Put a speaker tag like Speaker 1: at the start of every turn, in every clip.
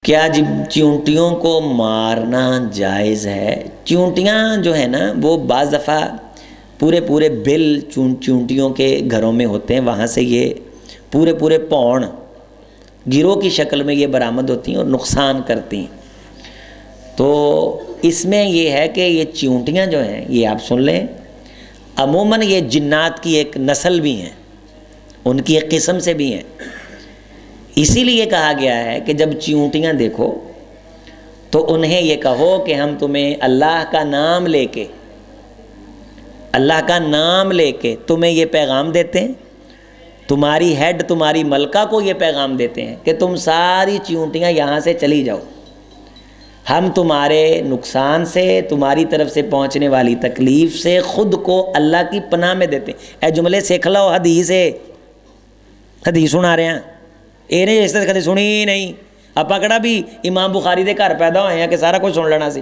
Speaker 1: کیا چیونٹیوں کو مارنا جائز ہے؟ چیونٹیاں جو ہیں نا وہ بعض دفعہ پورے بل چیونٹیوں کے گھروں میں ہوتے ہیں، وہاں سے یہ پورے پون گروہ کی شکل میں یہ برآمد ہوتی ہیں اور نقصان کرتی ہیں۔ تو اس میں یہ ہے کہ یہ چیونٹیاں جو ہیں یہ آپ سن لیں، عموماً یہ جنات کی ایک نسل بھی ہیں، ان کی ایک قسم سے بھی ہیں۔ اسی لیے کہا گیا ہے کہ جب چیونٹیاں دیکھو تو انہیں یہ کہو کہ ہم تمہیں اللہ کا نام لے کے تمہیں یہ پیغام دیتے ہیں، تمہاری ہیڈ تمہاری ملکہ کو یہ پیغام دیتے ہیں کہ تم ساری چیونٹیاں یہاں سے چلی جاؤ، ہم تمہارے نقصان سے، تمہاری طرف سے پہنچنے والی تکلیف سے خود کو اللہ کی پناہ میں دیتے ہیں۔ اے جملے سیکھ لو، حدیث سنا رہے ہیں، یہ نہیں اس طرح کدی سنی ہی نہیں۔ ਆਪਾਂ ਕਿਹੜਾ ਵੀ ਇਮਾਮ ਬੁਖਾਰੀ ਦੇ ਘਰ ਪੈਦਾ ਹੋਏ ਆ ਕਿ ਸਾਰਾ ਕੁਝ ਸੁਣ ਲੈਣਾ ਸੀ।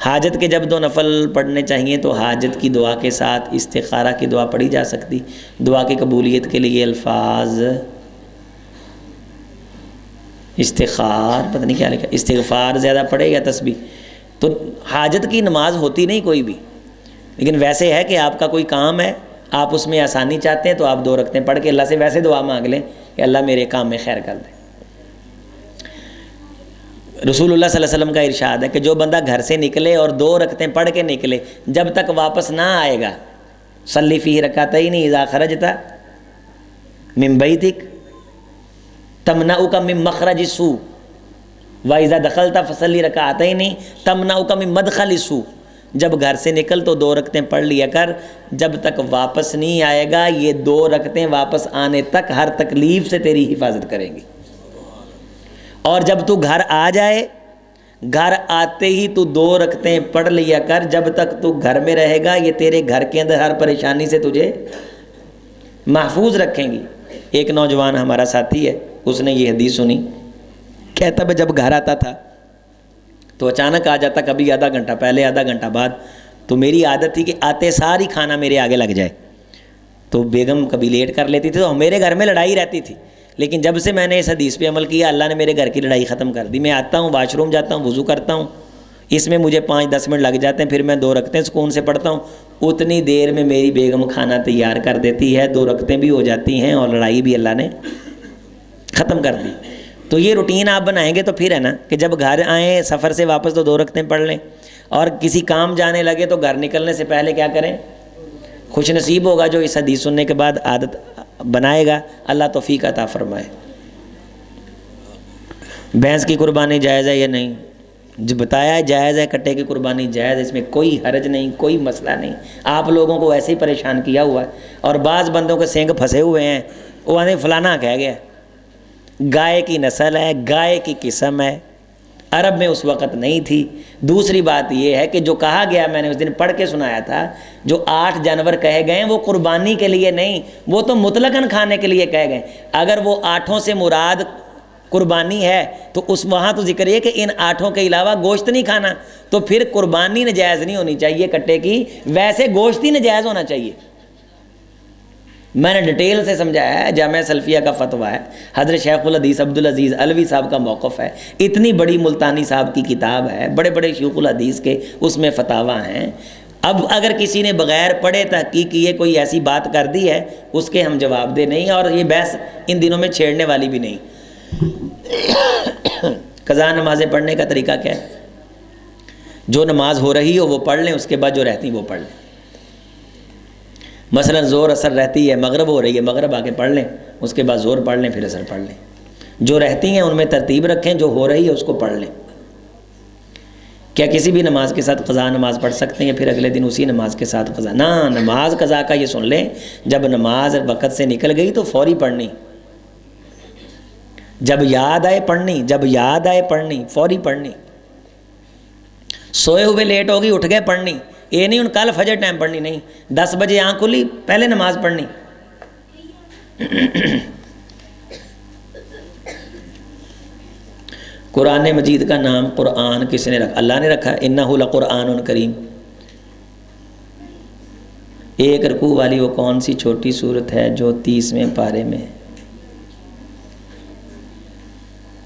Speaker 1: حاجت کے جب 2 نفل پڑھنے چاہیے تو حاجت کی دعا کے ساتھ استخارہ کی دعا پڑھی جا سکتی. دعا کی قبولیت کے لیے الفاظ استخار پتہ نہیں کیا لکھا, استغفار زیادہ پڑھے یا تسبیح. تو حاجت کی نماز ہوتی نہیں کوئی بھی, لیکن ویسے ہے کہ آپ کا کوئی کام ہے, آپ اس میں آسانی چاہتے ہیں تو آپ 2 رکعتیں پڑھ کے اللہ سے ویسے دعا مانگ لیں کہ اللہ میرے کام میں خیر کر دے. رسول اللہ صلی اللہ علیہ وسلم کا ارشاد ہے کہ جو بندہ گھر سے نکلے اور 2 رکعتیں پڑھ کے نکلے, جب تک واپس نہ آئے گا, صلی فیہ رکعتین اذا خرجت من بیتک تمنعک من مخرج السوء واذا دخلت فصلی رکعتین تمنعک من مدخل السوء. جب گھر سے نکل تو 2 رکعتیں پڑھ لیا کر, جب تک واپس نہیں آئے گا یہ 2 رکعتیں واپس آنے تک ہر تکلیف سے تیری حفاظت کریں گی. اور جب تو گھر آ جائے, گھر آتے ہی تو 2 رکعتیں پڑھ لیا کر, جب تک تو گھر میں رہے گا یہ تیرے گھر کے اندر ہر پریشانی سے تجھے محفوظ رکھیں گی. ایک نوجوان ہمارا ساتھی ہے, اس نے یہ حدیث سنی, کہتا میں جب گھر آتا تھا تو اچانک آ جاتا, کبھی آدھا گھنٹہ پہلے آدھا گھنٹہ بعد, تو میری عادت تھی کہ آتے ساری کھانا میرے آگے لگ جائے. تو بیگم کبھی لیٹ کر لیتی تھی تو میرے گھر میں لڑائی رہتی تھی, لیکن جب سے میں نے اس حدیث پہ عمل کیا اللہ نے میرے گھر کی لڑائی ختم کر دی. میں آتا ہوں, واش روم جاتا ہوں, وضو کرتا ہوں, اس میں مجھے 5-10 منٹ لگ جاتے ہیں, پھر میں 2 رکعتیں سکون سے پڑھتا ہوں. اتنی دیر میں میری بیگم کھانا تیار کر دیتی ہے, 2 رکعتیں بھی ہو جاتی ہیں اور لڑائی بھی اللہ نے ختم کر دی. تو یہ روٹین آپ بنائیں گے تو پھر ہے نا کہ جب گھر آئیں سفر سے واپس تو 2 رکعتیں پڑھ لیں, اور کسی کام جانے لگے تو گھر نکلنے سے پہلے کیا کریں. خوش نصیب ہوگا جو اس حدیث سننے کے بعد عادت بنائے گا, اللہ توفیق عطا فرمائے. بھینس کی قربانی جائز ہے یا نہیں؟ جو بتایا ہے جائز ہے, کٹے کی قربانی جائز ہے, اس میں کوئی حرج نہیں, کوئی مسئلہ نہیں. آپ لوگوں کو ایسے ہی پریشان کیا ہوا ہے, اور بعض بندوں کے سینگ پھنسے ہوئے ہیں, وہ آنے فلانا کہہ گیا. گائے کی نسل ہے, گائے کی قسم ہے, عرب میں اس وقت نہیں تھی. دوسری بات یہ ہے کہ جو کہا گیا, میں نے اس دن پڑھ کے سنایا تھا, جو 8 جانور کہے گئے وہ قربانی کے لیے نہیں, وہ تو مطلقاً کھانے کے لیے کہے گئے. اگر وہ 8 سے مراد قربانی ہے تو اس وہاں تو ذکر یہ کہ ان 8 کے علاوہ گوشت نہیں کھانا, تو پھر قربانی نجائز نہیں ہونی چاہیے کٹے کی, ویسے گوشت ہی نجائز ہونا چاہیے. میں نے ڈیٹیل سے سمجھایا ہے, جامعہ سلفیہ کا فتویٰ ہے, حضرت شیخ الحدیث عبدالعزیز علوی صاحب کا موقف ہے, اتنی بڑی ملتانی صاحب کی کتاب ہے, بڑے بڑے شیوخ الحدیث کے اس میں فتاویٰ ہیں. اب اگر کسی نے بغیر پڑھے تحقیق کیے کوئی ایسی بات کر دی ہے, اس کے ہم جواب دہ نہیں, اور یہ بحث ان دنوں میں چھیڑنے والی بھی نہیں. قضا نمازیں پڑھنے کا طریقہ کیا ہے؟ جو نماز ہو رہی ہو وہ پڑھ لیں, اس کے بعد جو رہتی وہ پڑھ لیں. مثلا زور اثر رہتی ہے, مغرب ہو رہی ہے, مغرب آ کے پڑھ لیں, اس کے بعد زور پڑھ لیں, پھر اثر پڑھ لیں. جو رہتی ہیں ان میں ترتیب رکھیں, جو ہو رہی ہے اس کو پڑھ لیں. کیا کسی بھی نماز کے ساتھ قضا نماز پڑھ سکتے ہیں یا پھر اگلے دن اسی نماز کے ساتھ قضا؟ نہ, نماز قضا کا یہ سن لیں, جب نماز وقت سے نکل گئی تو فوری پڑھنی, جب یاد آئے پڑھنی, جب یاد آئے پڑھنی, فوری پڑھنی. سوئے ہوئے لیٹ ہوگی, اٹھ گئے پڑھنی, یہ نہیں ان کل فجر ٹائم پڑھنی نہیں, 10 بجے آنکھ کھلی پہلے نماز پڑھنی. قرآن مجید کا نام قرآن کس نے رکھا؟ اللہ نے رکھا, انہ لقرآن کریم. ایک رکوع والی وہ کون سی چھوٹی صورت ہے جو 30ویں پارے میں؟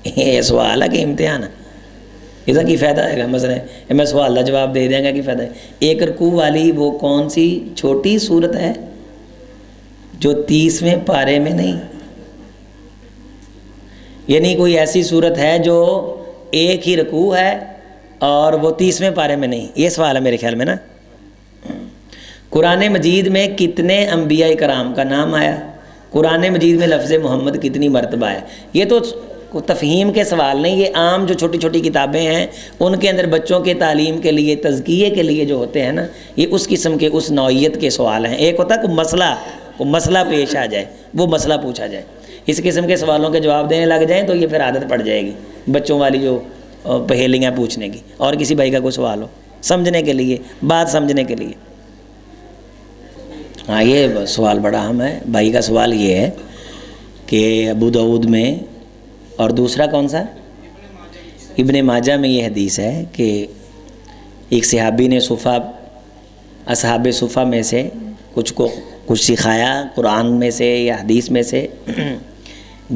Speaker 1: یہ سوال ہے کہ امتحان ہے, اس کا کی فائدہ ہے گا؟ مثلا میں سوال کا جواب دے دیں گا, کی فائدہ ہے؟ ایک رکوع والی وہ کون سی چھوٹی صورت ہے جو 30ویں پارے میں نہیں؟ یعنی کوئی ایسی صورت ہے جو ایک ہی رکوع ہے اور وہ 30ویں پارے میں نہیں, یہ سوال ہے میرے خیال میں نا. قرآن مجید میں کتنے انبیاء کرام کا نام آیا؟ قرآن مجید میں لفظ محمد کتنی مرتبہ ہے؟ یہ تو تفہیم کے سوال نہیں, یہ عام جو چھوٹی چھوٹی کتابیں ہیں ان کے اندر بچوں کے تعلیم کے لیے, تزکیے کے لیے جو ہوتے ہیں نا, یہ اس قسم کے اس نوعیت کے سوال ہیں. ایک ہوتا ہے کوئی مسئلہ پیش آ جائے, وہ مسئلہ پوچھا جائے. اس قسم کے سوالوں کے جواب دینے لگ جائیں تو یہ پھر عادت پڑ جائے گی بچوں والی جو پہیلیاں پوچھنے کی. اور کسی بھائی کا کوئی سوال ہو سمجھنے کے لیے, بات سمجھنے کے لیے. ہاں, یہ سوال بڑا اہم ہے. بھائی کا سوال یہ ہے کہ ابو داؤد میں, اور دوسرا کون سا؟ ابن ماجہ میں یہ حدیث ہے کہ ایک صحابی نے صفہ اصحاب صفہ میں سے کچھ کو کچھ سکھایا قرآن میں سے یا حدیث میں سے،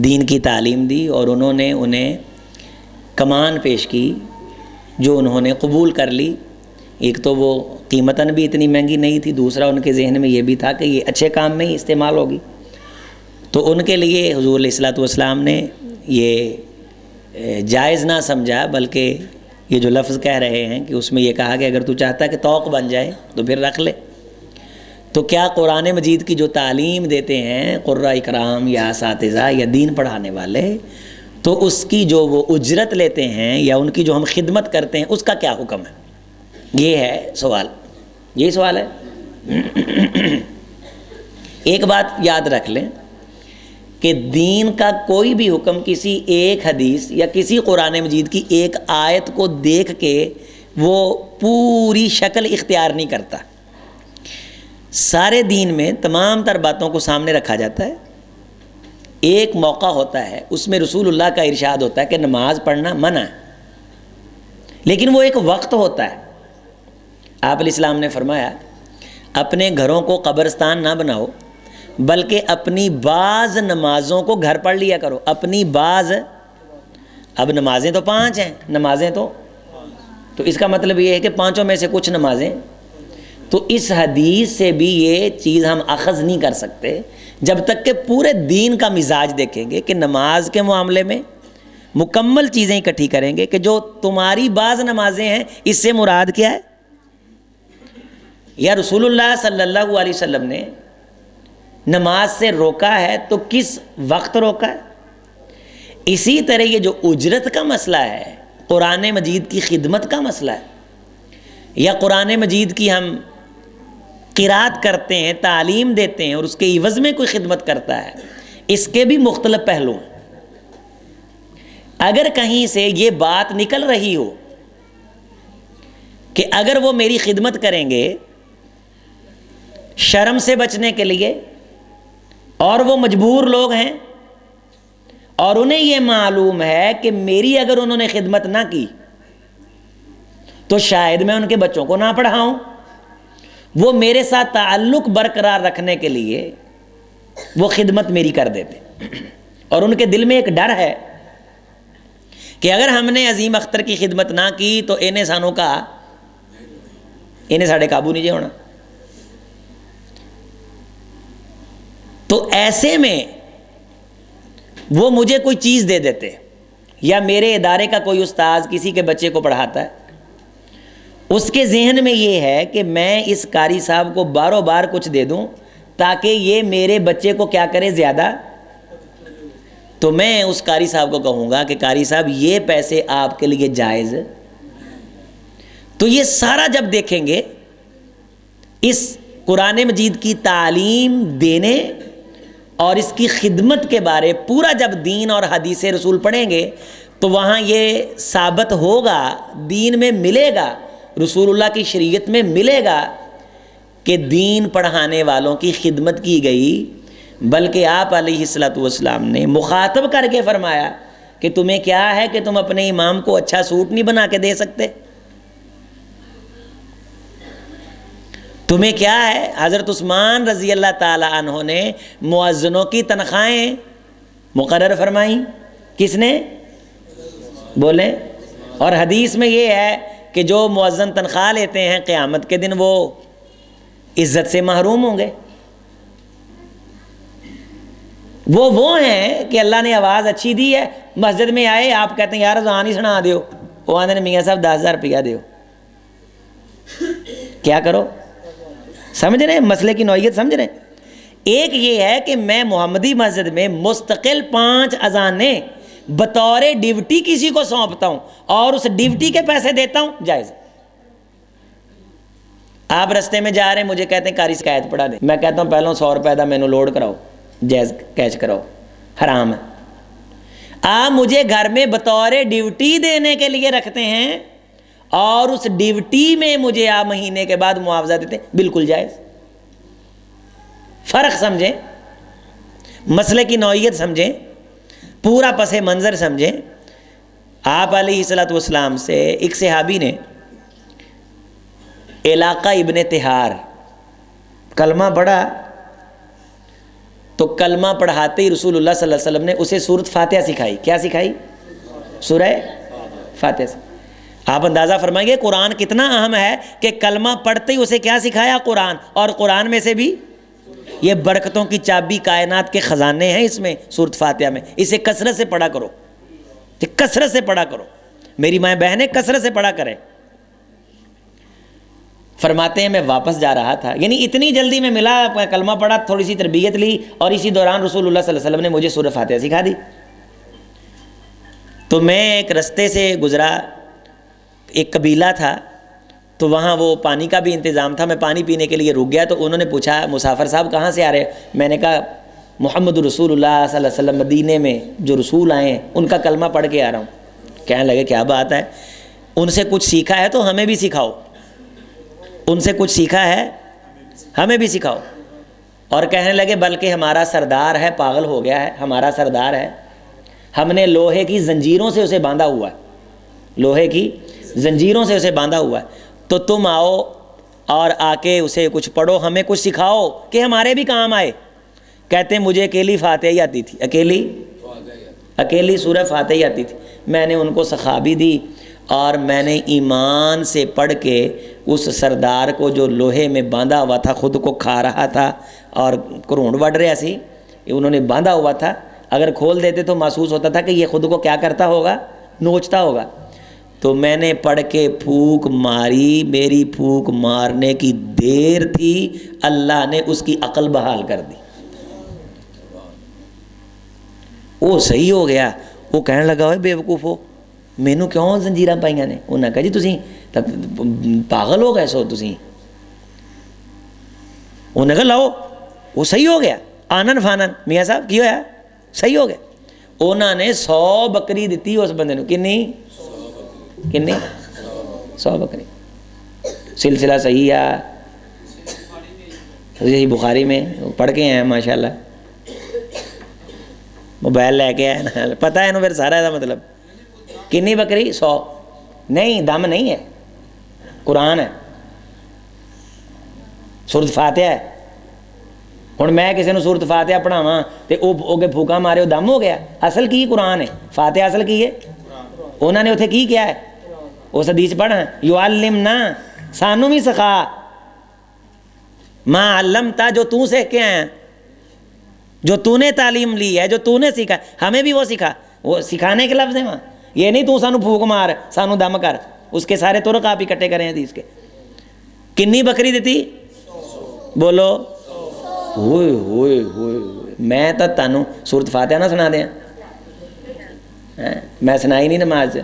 Speaker 1: دین کی تعلیم دی، اور انہوں نے انہیں کمان پیش کی جو انہوں نے قبول کر لی۔ ایک تو وہ قیمتاً بھی اتنی مہنگی نہیں تھی، دوسرا ان کے ذہن میں یہ بھی تھا کہ یہ اچھے کام میں ہی استعمال ہوگی۔ تو ان کے لیے حضور علیہ الصلوۃ والسلام نے یہ جائز نہ سمجھا، بلکہ یہ جو لفظ کہہ رہے ہیں کہ اس میں یہ کہا کہ اگر تو چاہتا ہے کہ توق بن جائے تو پھر رکھ لے۔ تو کیا قرآن مجید کی جو تعلیم دیتے ہیں قراء اکرام یا اساتذہ یا دین پڑھانے والے، تو اس کی جو وہ اجرت لیتے ہیں یا ان کی جو ہم خدمت کرتے ہیں اس کا کیا حکم ہے؟ یہ ہے سوال، یہی سوال ہے۔ ایک بات یاد رکھ لیں کہ دین کا کوئی بھی حکم کسی ایک حدیث یا کسی قرآن مجید کی ایک آیت کو دیکھ کے وہ پوری شکل اختیار نہیں کرتا۔ سارے دین میں تمام تر باتوں کو سامنے رکھا جاتا ہے، ایک موقع ہوتا ہے اس میں رسول اللہ کا ارشاد ہوتا ہے کہ نماز پڑھنا منع ہے، لیکن وہ ایک وقت ہوتا ہے۔ آپ علیہ السلام نے فرمایا اپنے گھروں کو قبرستان نہ بناؤ، بلکہ اپنی بعض نمازوں کو گھر پڑھ لیا کرو۔ اپنی بعض، اب نمازیں تو 5 ہیں، نمازیں تو اس کا مطلب یہ ہے کہ 5 میں سے کچھ نمازیں، تو اس حدیث سے بھی یہ چیز ہم اخذ نہیں کر سکتے جب تک کہ پورے دین کا مزاج دیکھیں گے کہ نماز کے معاملے میں مکمل چیزیں اکٹھی کریں گے کہ جو تمہاری بعض نمازیں ہیں اس سے مراد کیا ہے، یا رسول اللہ صلی اللہ علیہ وسلم نے نماز سے روکا ہے تو کس وقت روکا ہے۔ اسی طرح یہ جو اجرت کا مسئلہ ہے، قرآن مجید کی خدمت کا مسئلہ ہے، یا قرآن مجید کی ہم قرات کرتے ہیں، تعلیم دیتے ہیں اور اس کے عوض میں کوئی خدمت کرتا ہے، اس کے بھی مختلف پہلو ہیں۔ اگر کہیں سے یہ بات نکل رہی ہو کہ اگر وہ میری خدمت کریں گے شرم سے بچنے کے لیے، اور وہ مجبور لوگ ہیں اور انہیں یہ معلوم ہے کہ میری اگر انہوں نے خدمت نہ کی تو شاید میں ان کے بچوں کو نہ پڑھاؤں، وہ میرے ساتھ تعلق برقرار رکھنے کے لیے وہ خدمت میری کر دیتے، اور ان کے دل میں ایک ڈر ہے کہ اگر ہم نے عظیم اختر کی خدمت نہ کی تو انہیں سانوں کا انہیں ساڑھے قابو نہیں جے ہونا۔ تو ایسے میں وہ مجھے کوئی چیز دے دیتے، یا میرے ادارے کا کوئی استاذ کسی کے بچے کو پڑھاتا ہے، اس کے ذہن میں یہ ہے کہ میں اس قاری صاحب کو باروں بار کچھ دے دوں تاکہ یہ میرے بچے کو کیا کرے زیادہ، تو میں اس قاری صاحب کو کہوں گا کہ قاری صاحب یہ پیسے آپ کے لیے جائز۔ تو یہ سارا جب دیکھیں گے اس قرآن مجید کی تعلیم دینے اور اس کی خدمت کے بارے پورا جب دین اور حدیث رسول پڑھیں گے تو وہاں یہ ثابت ہوگا، دین میں ملے گا، رسول اللہ کی شریعت میں ملے گا کہ دین پڑھانے والوں کی خدمت کی گئی، بلکہ آپ علیہ الصلوۃ والسلام نے مخاطب کر کے فرمایا کہ تمہیں کیا ہے کہ تم اپنے امام کو اچھا سوٹ نہیں بنا کے دے سکتے؟ تمہیں کیا ہے؟ حضرت عثمان رضی اللہ تعالی عنہ نے مؤذنوں کی تنخواہیں مقرر فرمائیں، کس نے؟ بولیں۔ اور حدیث میں یہ ہے کہ جو مؤذن تنخواہ لیتے ہیں قیامت کے دن وہ عزت سے محروم ہوں گے۔ وہ ہیں کہ اللہ نے آواز اچھی دی ہے، مسجد میں آئے، آپ کہتے ہیں یار اذان ہی سنا دیو، وہ آندے نے میاں صاحب 10,000 روپیہ دیو، کیا کرو؟ سمجھ رہے ہیں مسئلے کی نوعیت؟ سمجھ رہے ہیں؟ ایک یہ ہے کہ میں محمدی مسجد میں مستقل 5 اذانیں بطور ڈیوٹی کسی کو سونپتا ہوں اور اس ڈیوٹی کے پیسے دیتا ہوں، جائز۔ آپ رستے میں جا رہے ہیں، مجھے کہتے ہیں قاری شکایت پڑھا دیں، میں کہتا ہوں پہلوں 100 روپے دا مینوں لوڈ کراؤ، جائز کیش کراؤ، حرام ہے۔ آپ مجھے گھر میں بطور ڈیوٹی دینے کے لیے رکھتے ہیں اور اس ڈیوٹی میں مجھے آپ مہینے کے بعد معاوضہ دیتے ہیں، بالکل جائز۔ فرق سمجھیں، مسئلے کی نوعیت سمجھیں، پورا پس منظر سمجھیں۔ آپ علیہ الصلوۃ والسلام سے ایک صحابی نے علاقہ ابن تہار کلمہ پڑھا تو کلمہ پڑھاتے ہی رسول اللہ صلی اللہ علیہ وسلم نے اسے سورۃ فاتحہ سکھائی. کیا سکھائی؟ سورہ فاتحہ سے. آپ اندازہ فرمائیں گے قرآن کتنا اہم ہے کہ کلمہ پڑھتے ہی اسے کیا سکھایا؟ قرآن. اور قرآن میں سے بھی یہ برکتوں کی چابی، کائنات کے خزانے ہیں اس میں، سورۃ فاتحہ میں. اسے کثرت سے پڑھا کرو، کثرت سے پڑھا کرو. میری مائیں بہنیں کثرت سے پڑھا کریں. فرماتے ہیں میں واپس جا رہا تھا، یعنی اتنی جلدی میں ملا، کلمہ پڑھا، تھوڑی سی تربیت لی، اور اسی دوران رسول اللہ صلی اللہ علیہ وسلم نے مجھے سورہ فاتحہ سکھا دی. تو میں ایک رستے سے گزرا، ایک قبیلہ تھا، تو وہاں وہ پانی کا بھی انتظام تھا. میں پانی پینے کے لیے رک گیا تو انہوں نے پوچھا مسافر صاحب کہاں سے آ رہے؟ میں نے کہا محمد رسول اللہ صلی اللہ علیہ وسلم مدینے میں جو رسول آئے ہیں ان کا کلمہ پڑھ کے آ رہا ہوں. کہنے لگے کیا بات ہے، ان سے کچھ سیکھا ہے تو ہمیں بھی سکھاؤ. ان سے کچھ سیکھا ہے ہمیں بھی سکھاؤ. اور کہنے لگے بلکہ ہمارا سردار ہے، پاگل ہو گیا ہے، ہمارا سردار ہے، ہم نے لوہے کی زنجیروں سے اسے باندھا ہوا ہے، لوہے کی زنجیروں سے اسے باندھا ہوا ہے. تو تم آؤ اور آ کے اسے کچھ پڑھو، ہمیں کچھ سکھاؤ کہ ہمارے بھی کام آئے. کہتے ہیں مجھے اکیلی فاتحہ ہی آتی تھی، اکیلی سورہ فاتحہ ہی آتی تھی. میں نے ان کو سکھا بھی دی، اور میں نے ایمان سے پڑھ کے اس سردار کو جو لوہے میں باندھا ہوا تھا، خود کو کھا رہا تھا اور کروڑ وڑ رہا سی، انہوں نے باندھا ہوا تھا، اگر کھول دیتے تو محسوس ہوتا تھا کہ یہ خود کو کیا کرتا ہوگا، نوچتا ہوگا. تو میں نے پڑھ کے پھونک ماری، میری پھونک مارنے کی دیر تھی، اللہ نے اس کی عقل بحال کر دی، وہ صحیح ہو گیا. وہ کہنے لگا ہوئے بے وقوف ہو، مینوں کیوں زنجیراں پائیاں نے؟ انہوں نے کہا جی تسی پاگل ہو گئے سو تسی. انہوں نے کہا لاؤ، وہ صحیح ہو گیا آنن فانن. میاں صاحب کی ہویا؟ صحیح ہو گیا. انہوں نے 100 بکری دیتی اس بندے نو. کنی 100 بکری. سلسلہ صحیح ہے، صحیح بخاری میں پڑھ کے ہیں ماشاءاللہ. موبائل لے کے آئے، پتہ ہے نا پھر سارا دا مطلب. کنی بکری؟ 100. نہیں، دم نہیں ہے، قرآن ہے، سورۃ فاتحہ ہے. ہوں میں کسی نے سورۃ فاتحہ پڑھاواں تے وہ اگے پھوکا مارے، وہ دم ہو گیا. اصل کی قرآن ہے، فاتحہ اصل کی ہے. انہوں نے اتنے کی کیا ہے؟ اس حدیث پڑھ یعلمنا، سانوں بھی سکھا، ما علمتا، جو تو سیکھ کے آیا، جو تو نے تعلیم لی ہے، جو تو نے سیکھا، ہمیں بھی وہ سکھا. وہ سکھانے کے لفظ ہیں وہاں، یہ نہیں تو سانو پھونک مار، سانو دم کر. اس کے سارے طرق آپ اکٹھے کریں حدیث کے. کنی بکری دیتی؟ بولو. ہوئے ہوئے ہوئے ہوئے، میں تو تانوں سورۃ فاتحہ نہ سنا دیاں، میں سنائی نہیں نماز.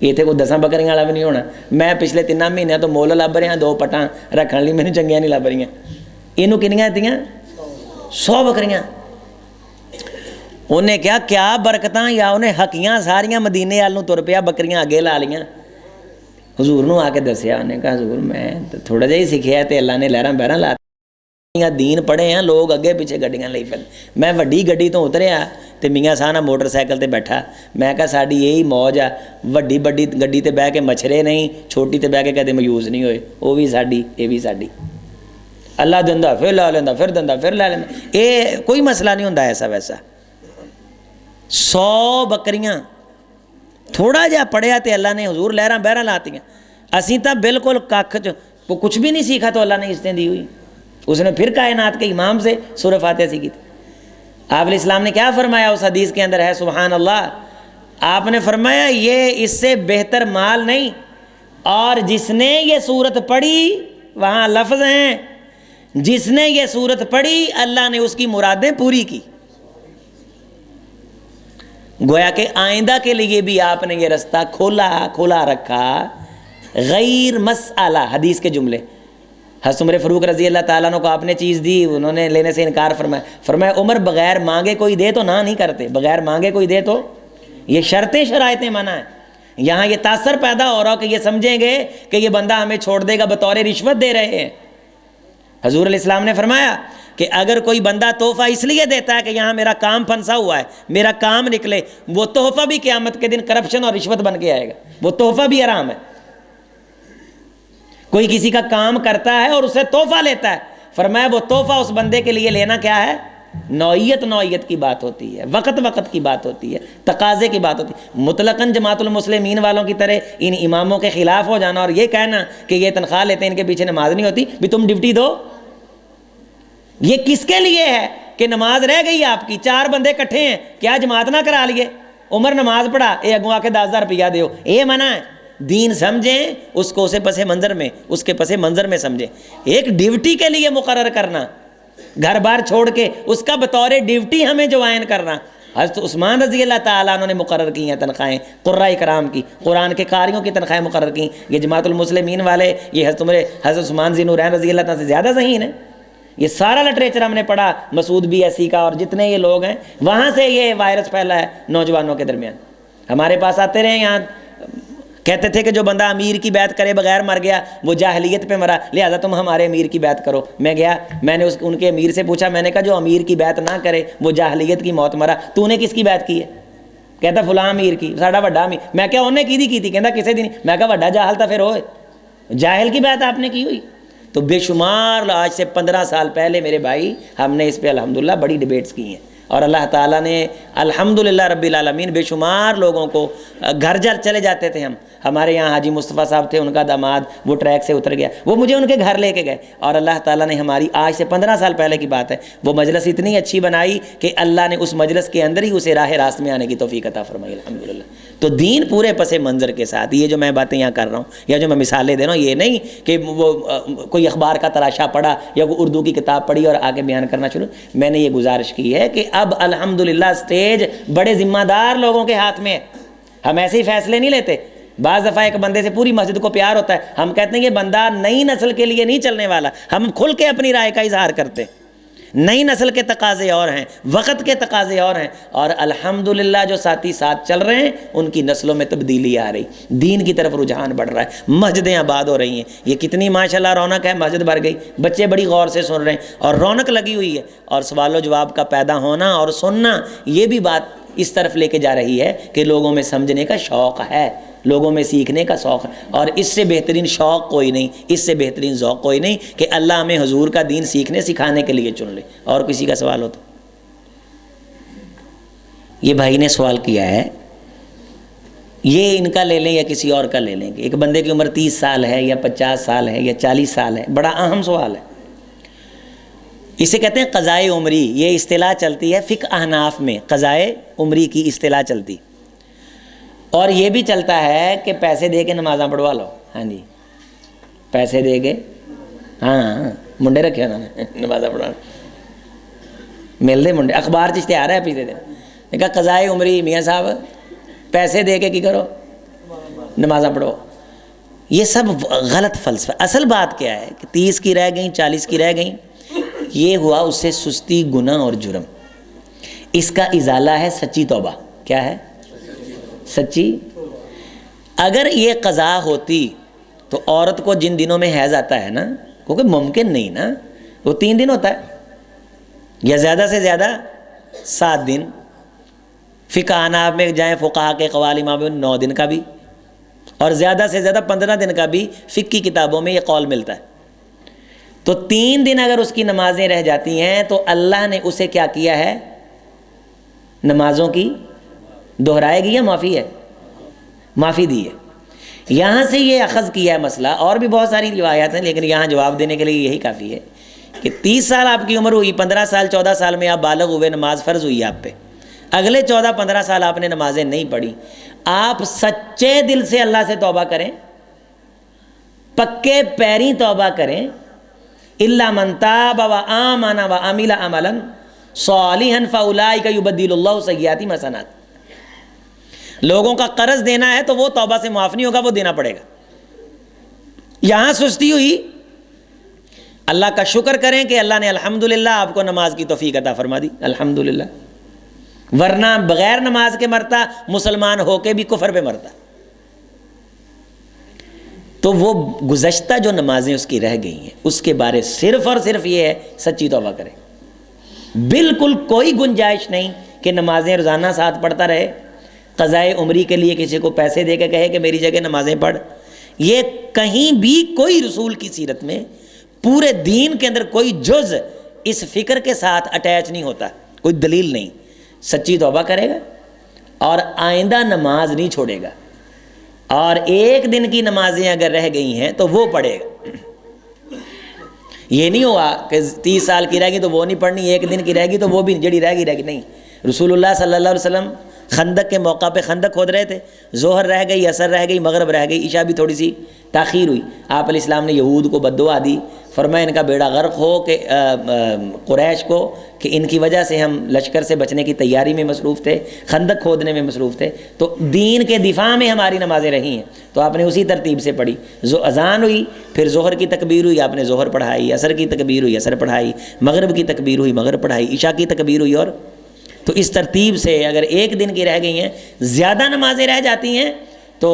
Speaker 1: اتنے کوئی 10 بکریاں والا بھی نہیں ہونا. میں پچھلے 3 مہینوں تو مول لب رہا 2 پٹاں رکھنے لی، مینوں چنگیاں نہیں لب رہی. یہ کنیاں دیتی؟ 100 بکریاں. انہیں کیا برکتاں، یا انہیں حقیاں ساریاں مدینے والوں تر پیا، بکریاں اگے لا لیاں. حضور نو آ کے دسیا، انہیں کہا حضور میں تھوڑا جہا ہی سیکھیا تے اللہ نے لہراں بہراں لا دین پڑھے ہیں، لوگ اگے پیچھے گڈیاں لئی پھر. میں وڈی گڈی تو اتریا تے میاں صاحب موٹر سائیکل تے بیٹھا. میں کہا ساڈی یہی موج ہے، وڈی گڈی تے بہ کے مچھرے نہیں، چھوٹی تے بہ کے کدے میوز نہیں ہوئے. وہ بھی ساڈی، یہ بھی ساڈی. اللہ دیندا پھر لا لیندا، پھر دیندا پھر لا لیندا. یہ کوئی مسئلہ نہیں ہوندا ایسا ویسا. 100 بکریاں تھوڑا جہا پڑھیا تے اللہ نے حضور لہراں بہراں لاتیاں. اسی تو بالکل کچھ بھی نہیں سیکھا تو اللہ نے عزتیں دی ہوئی. اس نے پھر کائنات کے امام سے سورہ فاتحہ سیکھی تھی. آپ علیہ السلام نے کیا فرمایا اس حدیث کے اندر ہے، سبحان اللہ، آپ نے فرمایا یہ اس سے بہتر مال نہیں. اور جس نے یہ سورت پڑھی، وہاں لفظ ہیں، جس نے یہ سورت پڑھی اللہ نے اس کی مرادیں پوری کی. گویا کہ آئندہ کے لیے بھی آپ نے یہ رستہ کھولا رکھا. غیر مسئلہ، حدیث کے جملے. حضرت عمر فاروق رضی اللہ تعالیٰ عنہ کو آپ نے چیز دی، انہوں نے لینے سے انکار فرمایا عمر بغیر مانگے کوئی دے تو نہ نہیں کرتے، بغیر مانگے کوئی دے تو. یہ شرطیں شرائطیں منع ہیں. یہاں یہ تاثر پیدا ہو رہا ہو کہ یہ سمجھیں گے کہ یہ بندہ ہمیں چھوڑ دے گا، بطور رشوت دے رہے ہیں. حضور علیہ السلام نے فرمایا کہ اگر کوئی بندہ تحفہ اس لیے دیتا ہے کہ یہاں میرا کام پھنسا ہوا ہے، میرا کام نکلے، وہ تحفہ بھی قیامت کے دن کرپشن اور رشوت بن کے آئے گا. وہ تحفہ بھی حرام ہے. کوئی کسی کا کام کرتا ہے اور اسے تحفہ لیتا ہے، فرمایا وہ تحفہ اس بندے کے لیے لینا کیا ہے؟ نوعیت کی بات ہوتی ہے، وقت کی بات ہوتی ہے، تقاضے کی بات ہوتی ہے۔ مطلقاً جماعت المسلمین والوں کی طرح ان اماموں کے خلاف ہو جانا اور یہ کہنا کہ یہ تنخواہ لیتے ہیں ان کے پیچھے نماز نہیں ہوتی، بھی تم ڈیوٹی دو۔ یہ کس کے لیے ہے کہ نماز رہ گئی آپ کی، 4 بندے کٹھے ہیں، کیا جماعت نہ کرا لیے؟ عمر نماز پڑھا، اے اگوں آ کے 10,000 روپیہ دیو، یہ منع ہے۔ دین سمجھیں اس کو، اسے پس منظر میں، اس کے پس منظر میں سمجھیں۔ ایک ڈیوٹی کے لیے مقرر کرنا، گھر بار چھوڑ کے اس کا بطور ڈیوٹی ہمیں جوائن کرنا۔ حضرت عثمان رضی اللہ تعالیٰ عنہ نے مقرر کی ہیں تنخواہیں، قراء کرام کی، قرآن کے قاریوں کی تنخواہیں مقرر کی۔ یہ جماعت المسلمین والے، یہ حضرت عثمان ذی نورین رضی اللہ تعالیٰ سے زیادہ ذہین ہیں۔ یہ سارا لٹریچر ہم نے پڑھا، مسعود بی ایسی کا اور جتنے یہ لوگ ہیں، وہاں سے یہ وائرس پھیلا ہے نوجوانوں کے درمیان۔ ہمارے پاس آتے رہے یہاں، کہتے تھے کہ جو بندہ امیر کی بیعت کرے بغیر مر گیا وہ جاہلیت پہ مرا، لہذا تم ہمارے امیر کی بیعت کرو۔ میں گیا، میں نے ان کے امیر سے پوچھا، میں نے کہا جو امیر کی بیعت نہ کرے وہ جاہلیت کی موت مرا، تو نے کس کی بیعت کی ہے؟ کہتا فلاں امیر کی، ساڈا وڈا امیر۔ میں کہا انہیں کی تھی؟ کہتا کسے دی نہیں۔ میں کہا وڈا جاہل تھا پھر ہوئے، جاہل کی بیعت آپ نے کی ہوئی؟ تو بے شمار، آج سے 15 سال پہلے میرے بھائی، ہم نے اس پہ الحمدللہ بڑی ڈیبیٹس کی ہیں، اور اللہ تعالیٰ نے الحمدللہ رب العالمین بے شمار لوگوں کو، گھر چلے جاتے تھے ہمارے یہاں حاجی مصطفیٰ صاحب تھے، ان کا داماد وہ ٹریک سے اتر گیا، وہ مجھے ان کے گھر لے کے گئے، اور اللہ تعالیٰ نے ہماری آج سے 15 سال پہلے کی بات ہے، وہ مجلس اتنی اچھی بنائی کہ اللہ نے اس مجلس کے اندر ہی اسے راہ راست میں آنے کی توفیق عطا فرمائی الحمدللہ۔ تو دین پورے پس منظر کے ساتھ، یہ جو میں باتیں یہاں کر رہا ہوں یا جو میں مثالیں دے رہا ہوں، یہ نہیں کہ وہ کوئی اخبار کا تراشا پڑھا یا کوئی اردو کی کتاب پڑھی اور آگے بیان کرنا شروع۔ میں نے یہ گزارش کی ہے کہ اب الحمدللہ اسٹیج بڑے ذمہ دار لوگوں کے ہاتھ میں ہے، ہم ایسے ہی فیصلے نہیں لیتے۔ بعض دفعہ ایک بندے سے پوری مسجد کو پیار ہوتا ہے، ہم کہتے ہیں یہ بندہ نئی نسل کے لیے نہیں چلنے والا، ہم کھل کے اپنی رائے کا اظہار کرتے ہیں۔ نئی نسل کے تقاضے اور ہیں، وقت کے تقاضے اور ہیں، اور الحمدللہ جو ساتھی ساتھ چل رہے ہیں ان کی نسلوں میں تبدیلی آ رہی، دین کی طرف رجحان بڑھ رہا ہے، مسجدیں آباد ہو رہی ہیں۔ یہ کتنی ماشاءاللہ رونق ہے، مسجد بھر گئی، بچے بڑی غور سے سن رہے ہیں اور رونق لگی ہوئی ہے، اور سوال و جواب کا پیدا ہونا اور سننا، یہ بھی بات اس طرف لے کے جا رہی ہے کہ لوگوں میں سمجھنے کا شوق ہے، لوگوں میں سیکھنے کا شوق ہے، اور اس سے بہترین شوق کوئی نہیں، اس سے بہترین ذوق کوئی نہیں کہ اللہ ہمیں حضور کا دین سیکھنے سکھانے کے لیے چن لے۔ اور کسی کا سوال ہو تو؟ یہ بھائی نے سوال کیا ہے، یہ ان کا لے لیں یا کسی اور کا لے لیں گے، ایک بندے کی عمر 30 سال ہے یا 50 سال ہے یا 40 سال ہے، بڑا اہم سوال ہے۔ اسے کہتے ہیں قضائے عمری، یہ اصطلاح چلتی ہے فقہ احناف میں، قضائے عمری کی اصطلاح چلتی، اور یہ بھی چلتا ہے کہ پیسے دے کے نمازاں پڑھوا لو۔ ہاں جی، پیسے دے کے، ہاں منڈے رکھے انہوں نے نمازاں پڑھوانا، مل دے منڈے، اخبار چ اشتہار ہے پچھلے دن، نے کہا قضائے عمری میاں صاحب پیسے دے کے کی کرو، نمازاں پڑھو۔ یہ سب غلط فلسفہ۔ اصل بات کیا ہے کہ 30 کی رہ گئیں، 40 کی رہ گئیں، یہ ہوا اس سے سستی، گناہ اور جرم، اس کا ازالہ ہے سچی توبہ۔ کیا ہے؟ سچی۔ اگر یہ قضا ہوتی تو عورت کو جن دنوں میں حیض آتا ہے نا، کیونکہ ممکن نہیں نا، وہ 3 دن ہوتا ہے یا زیادہ سے زیادہ 7 دن، فقہ احناف میں جائیں فقہا کے قوال امام 9 دن کا بھی، اور زیادہ سے زیادہ 15 دن کا بھی فقہ کی کتابوں میں یہ قول ملتا ہے۔ تو 3 دن اگر اس کی نمازیں رہ جاتی ہیں تو اللہ نے اسے کیا کیا ہے؟ نمازوں کی دہرائے گی یا معافی ہے؟ معافی دی ہے۔ یہاں سے یہ اخذ کیا ہے مسئلہ، اور بھی بہت ساری روایات ہیں لیکن یہاں جواب دینے کے لیے یہی کافی ہے کہ 30 سال آپ کی عمر ہوئی، 15 سال 14 سال میں آپ بالغ ہوئے، نماز فرض ہوئی آپ پہ، اگلے 14-15 سال آپ نے نمازیں نہیں پڑھی، آپ سچے دل سے اللہ سے توبہ کریں، پکے پیری توبہ کریں، الا من تاب وآمن وعمل عملا صالحا فاولئک یبدل اللہ سیئات حسنات۔ لوگوں کا قرض دینا ہے تو وہ توبہ سے معاف نہیں ہوگا، وہ دینا پڑے گا۔ یہاں سستی ہوئی، اللہ کا شکر کریں کہ اللہ نے الحمدللہ آپ کو نماز کی توفیق عطا فرما دی، الحمدللہ، ورنہ بغیر نماز کے مرتا، مسلمان ہو کے بھی کفر پہ مرتا۔ تو وہ گزشتہ جو نمازیں اس کی رہ گئی ہیں اس کے بارے صرف اور صرف یہ ہے سچی توبہ کرے، بالکل کوئی گنجائش نہیں کہ نمازیں روزانہ ساتھ پڑھتا رہے، قضائے عمری کے لیے کسی کو پیسے دے کے کہے کہ میری جگہ نمازیں پڑھ، یہ کہیں بھی کوئی رسول کی سیرت میں پورے دین کے اندر کوئی جز اس فکر کے ساتھ اٹیچ نہیں ہوتا، کوئی دلیل نہیں۔ سچی توبہ کرے گا اور آئندہ نماز نہیں چھوڑے گا، اور ایک دن کی نمازیں اگر رہ گئی ہیں تو وہ پڑھے گا۔ یہ نہیں ہوا کہ 30 سال کی رہ گی تو وہ نہیں پڑھنی، ایک دن کی رہ گی تو وہ بھی جڑی رہ گی نہیں۔ رسول اللہ صلی اللہ علیہ وسلم خندق کے موقع پہ خندق کھود رہے تھے، ظہر رہ گئی، عصر رہ گئی، مغرب رہ گئی، عشاء بھی تھوڑی سی تاخیر ہوئی۔ آپ علیہ السلام نے یہود کو بد دعا دی، فرمایا ان کا بیڑا غرق ہو کہ قریش کو، کہ ان کی وجہ سے ہم لشکر سے بچنے کی تیاری میں مصروف تھے، خندق کھودنے میں مصروف تھے، تو دین کے دفاع میں ہماری نمازیں رہی ہیں۔ تو آپ نے اسی ترتیب سے پڑھی، اذان ہوئی، پھر ظہر کی تکبیر ہوئی، آپ نے ظہر پڑھائی، عصر کی تکبیر ہوئی، عصر پڑھائی، مغرب کی تکبیر ہوئی، مغرب پڑھائی، عشاء کی تکبیر ہوئی، اور تو اس ترتیب سے اگر ایک دن کی رہ گئی ہیں، زیادہ نمازیں رہ جاتی ہیں تو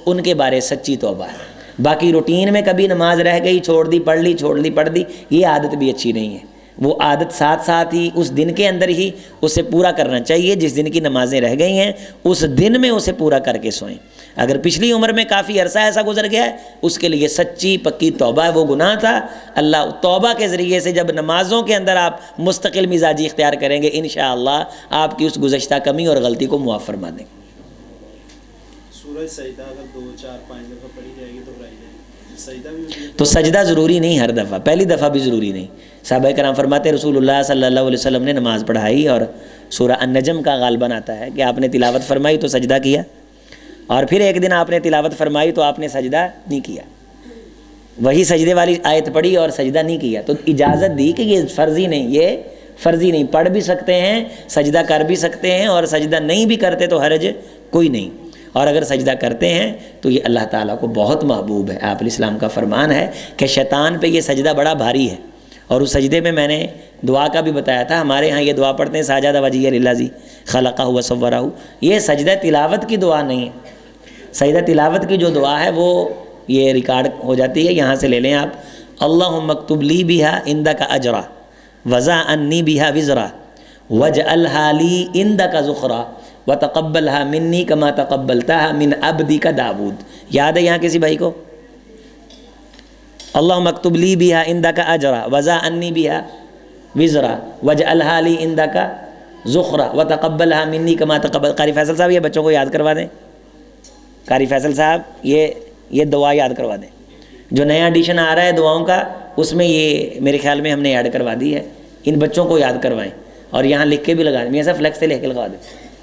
Speaker 1: ان کے بارے سچی توبہ ہے۔ باقی روٹین میں کبھی نماز رہ گئی، چھوڑ دی، پڑھ لی، چھوڑ لی، پڑھ دی، یہ عادت بھی اچھی نہیں ہے۔ وہ عادت ساتھ ساتھ ہی اس دن کے اندر ہی اسے پورا کرنا چاہیے، جس دن کی نمازیں رہ گئی ہیں اس دن میں اسے پورا کر کے سوئیں۔ اگر پچھلی عمر میں کافی عرصہ ایسا گزر گیا ہے، اس کے لیے سچی پکی توبہ ہے، وہ گناہ تھا، اللہ توبہ کے ذریعے سے جب نمازوں کے اندر آپ مستقل مزاجی اختیار کریں گے، انشاءاللہ آپ کی اس گزشتہ کمی اور غلطی کو معاف فرما دیں گے۔
Speaker 2: سورہ سجدہ اگر 2 4 5 دفعہ پڑھی جائے گی تو پڑھائی جائے گی، سجدہ بھی
Speaker 1: تو سجدہ ضروری نہیں ہر دفعہ، پہلی دفعہ بھی ضروری نہیں۔ صحابہ کرام فرماتے ہیں رسول اللہ صلی اللہ علیہ وسلم نے نماز پڑھائی اور سورہ النجم کا غالباً آتا ہے کہ آپ نے تلاوت فرمائی تو سجدہ کیا، اور پھر ایک دن آپ نے تلاوت فرمائی تو آپ نے سجدہ نہیں کیا، وہی سجدے والی آیت پڑھی اور سجدہ نہیں کیا، تو اجازت دی کہ یہ فرضی نہیں، یہ فرضی نہیں، پڑھ بھی سکتے ہیں، سجدہ کر بھی سکتے ہیں، اور سجدہ نہیں بھی کرتے تو حرج کوئی نہیں، اور اگر سجدہ کرتے ہیں تو یہ اللہ تعالیٰ کو بہت محبوب ہے۔ آپ علیہ السلام کا فرمان ہے کہ شیطان پہ یہ سجدہ بڑا بھاری ہے، اور اس سجدے میں نے دعا کا بھی بتایا تھا، ہمارے ہاں یہ دعا پڑھتے ہیں ساجدہ وجیہ للذی خلقہ وصورہ، یہ سجدہ تلاوت کی دعا نہیں ہے۔ سجدہ تلاوت کی جو دعا ہے وہ یہ ریکارڈ ہو جاتی ہے، یہاں سے لے لیں آپ، اللہم اکتب لی بہا عندک اجرا وضع عنی بہا وزرا واجعلھا لی عندک ذخرا وتقبلھا منی کما تقبلتھا من عبدک داؤد۔ یاد ہے یہاں کسی بھائی کو؟ اللہم اکتب لی بہا عندک اجرا وضع عنی بہا وزرا واجعلھا لی عندک ذخرا وتقبلھا منی کما تقبل۔ قاری فیصل صاحب یہ بچوں کو یاد کروا دیں، قاری فیصل صاحب یہ دعا یاد کروا دیں، جو نیا ایڈیشن آ رہا ہے دعاؤں کا اس میں یہ میرے خیال میں ہم نے ایڈ کروا دی ہے، ان بچوں کو یاد کروائیں، اور یہاں لکھ کے بھی لگا دیں، ایسا فلیکس سے لکھ کے لگا دیں،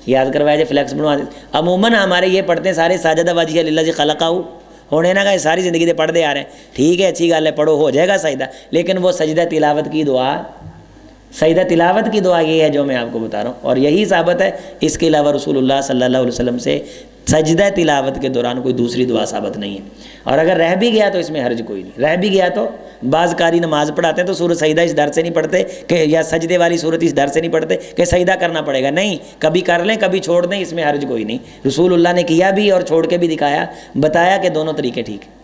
Speaker 1: یاد کروایا جائے، فلیکس بنوا دیں۔ عموماً ہمارے یہ پڑھتے ہیں سارے ساجدہ وجیہ للذی خلقہ ہونے نہ کہ ساری زندگی دے پڑھتے آ رہے ہیں، ٹھیک ہے اچھی گل ہے، پڑھو ہو جائے گا سجدہ، لیکن وہ سجدہ تلاوت کی دعا، سجدہ تلاوت کی دعا یہ ہے جو میں آپ کو بتا رہا ہوں، اور یہی ثابت ہے، اس کے علاوہ رسول اللہ صلی اللہ علیہ وسلم سے سجدہ تلاوت کے دوران کوئی دوسری دعا ثابت نہیں ہے، اور اگر رہ بھی گیا تو اس میں حرج کوئی نہیں، رہ بھی گیا تو بعض قاری نماز پڑھاتے ہیں تو سورۃ سجدہ اس ڈر سے نہیں پڑھتے کہ یا سجدے والی صورت اس ڈر سے نہیں پڑھتے کہ سجدہ کرنا پڑے گا، نہیں، کبھی کر لیں کبھی چھوڑ دیں، اس میں حرج کوئی نہیں، رسول اللہ نے کیا بھی اور چھوڑ کے بھی دکھایا، بتایا کہ دونوں طریقے ٹھیک ہیں۔